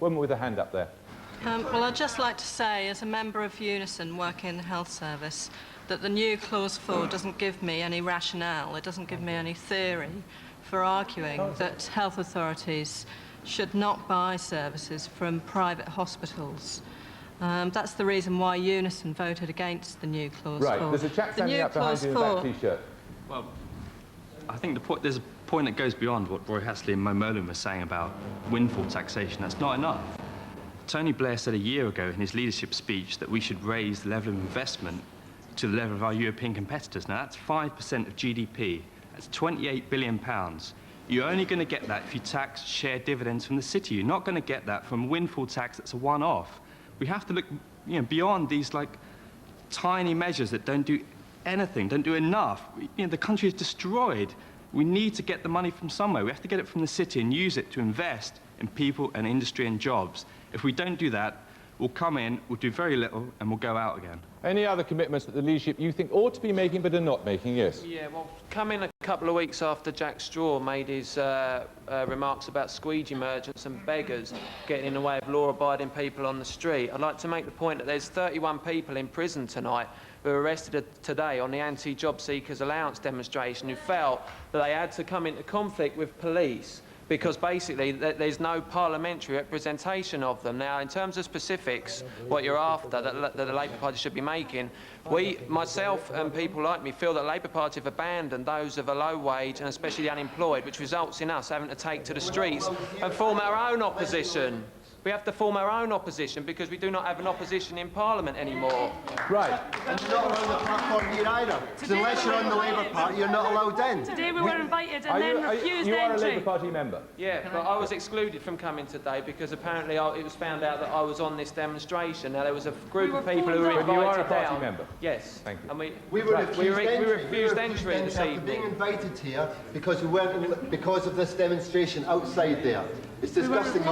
woman with a hand up there. Well, I'd just like to say, as a member of Unison working in the health service, that the new Clause 4 doesn't give me any rationale, it doesn't give me any theory for arguing that health authorities should not buy services from private hospitals. That's the reason why Unison voted against the new Clause 4. Right, there's a chap standing up behind you in that T-shirt. Well, I think there's a point that goes beyond what Roy Hasley and Mo Molan were saying about windfall taxation. That's not enough. Tony Blair said a year ago in his leadership speech that we should raise the level of investment to the level of our European competitors. Now, that's 5% of GDP. That's £28 billion. You're only going to get that if you tax shared dividends from the city. You're not going to get that from a windfall tax that's a one-off. We have to look, beyond these, tiny measures that don't do anything, don't do enough. The country is destroyed. We need to get the money from somewhere. We have to get it from the city and use it to invest in people and industry and jobs. If we don't do that, we'll come in, we'll do very little, and we'll go out again. Any other commitments that the leadership you think ought to be making but are not making? Yes. Yeah, well, coming a couple of weeks after Jack Straw made his remarks about squeegee merchants and beggars getting in the way of law-abiding people on the street, I'd like to make the point that there's 31 people in prison tonight who were arrested today on the anti-job seekers allowance demonstration who felt that they had to come into conflict with police because basically there's no parliamentary representation of them. Now, in terms of specifics, what you're after, that the Labour Party should be making, myself and people like me feel that the Labour Party have abandoned those of a low wage and especially the unemployed, which results in us having to take to the streets and form our own opposition. We have to form our own opposition because we do not have an opposition in Parliament anymore. Right. And you're not allowed the platform here either. So unless you're on the Labour Party, you're not allowed in. Today we were invited and then refused entry. You are a Labour Party member? Yeah, but I was excluded from coming today because apparently it was found out that I was on this demonstration. Now, there was a group of people who were invited down. You are a party member? Yes. Thank you. And we refused entry this evening. Being invited here because because of this demonstration outside there. It's disgusting.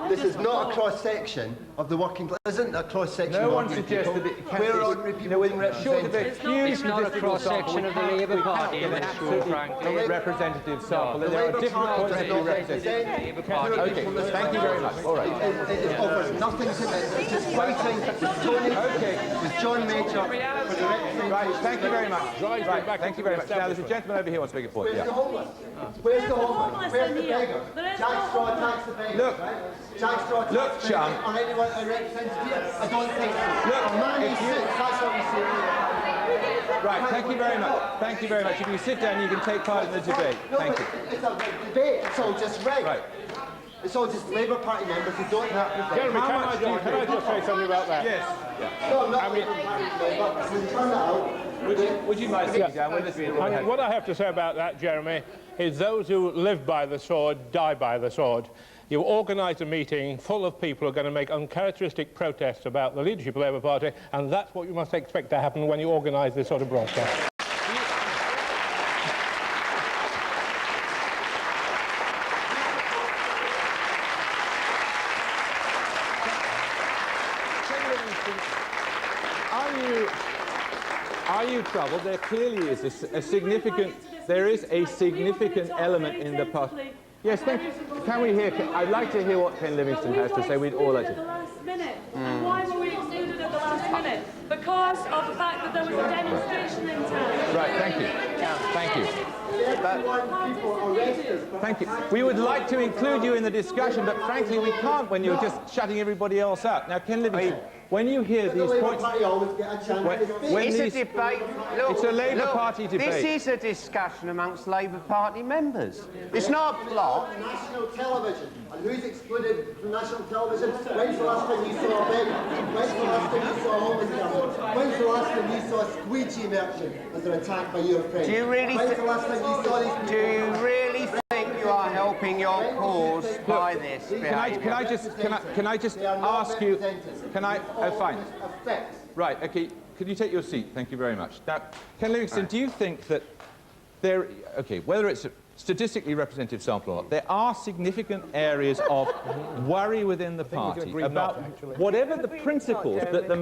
This is not a cross-section of the working class. Isn't a cross-section No of one working suggests people. that it can be. Short of a huge cross-section of the Labour Party. An absolutely representative sample. There are different points that you represent. Okay, thank you very much. All right. It offers nothing to it. It's just fighting with Tony, with John Major. Right, thank you very much. Right, thank you very much. Now, there's a gentleman over here who wants to make a point. Where's the homeless? Where's the homeless? Where's the beggar? Jack Straw attacks the beggar. Look, Jack Straw attacks the beggar. chum. On anyone I represented here? I don't think so. Look, a man who's sick, that's what we say. Right, thank you very much. Thank you very much. If you sit down, you can take part in the debate. Thank you. It's a debate. It's all just rigged. Right. It's all just Labour Party members who don't have... Jeremy, can I just say something about that? Yes. No, not Labour Party members. When you turn that out... Would you mind sitting down? What I have to say about that, Jeremy, is those who live by the sword die by the sword. You organise a meeting full of people who are going to make uncharacteristic protests about the leadership of the Labour Party, and that's what you must expect to happen when you organise this sort of broadcast. Are you troubled? There clearly is a significant element in the party. Yes, thank you. Can we hear? I'd like to hear what Ken Livingstone has to say. We'd all like to. The last minute. And why were we excluded at the last minute? Because of the fact that there was a demonstration in town. Right. Thank you. Thank you. Thank you. We would like to include you in the discussion, but frankly, we can't when you're just shutting everybody else out. Now, Ken Livingstone, when you hear these points, It's a debate. Look, it's a Labour Party debate. This is a discussion amongst Labour Party members. It's not a plot. National television. And who's excluded from national television? When's the last time you saw a beggar? When's the last time you saw a homeless person? When's the last time you saw a squeegee merchant under attack by your friend? Do you really When's the last time you saw these people? Do you really think you are helping your cause by this behaviour? Can I just ask you? Can I? Oh, fine. Right. Okay. Could you take your seat? Thank you very much. Now, Ken Livingstone, do you think that there? Okay, whether it's a statistically representative sample or not, there are significant areas of worry within the party about whatever the principles that the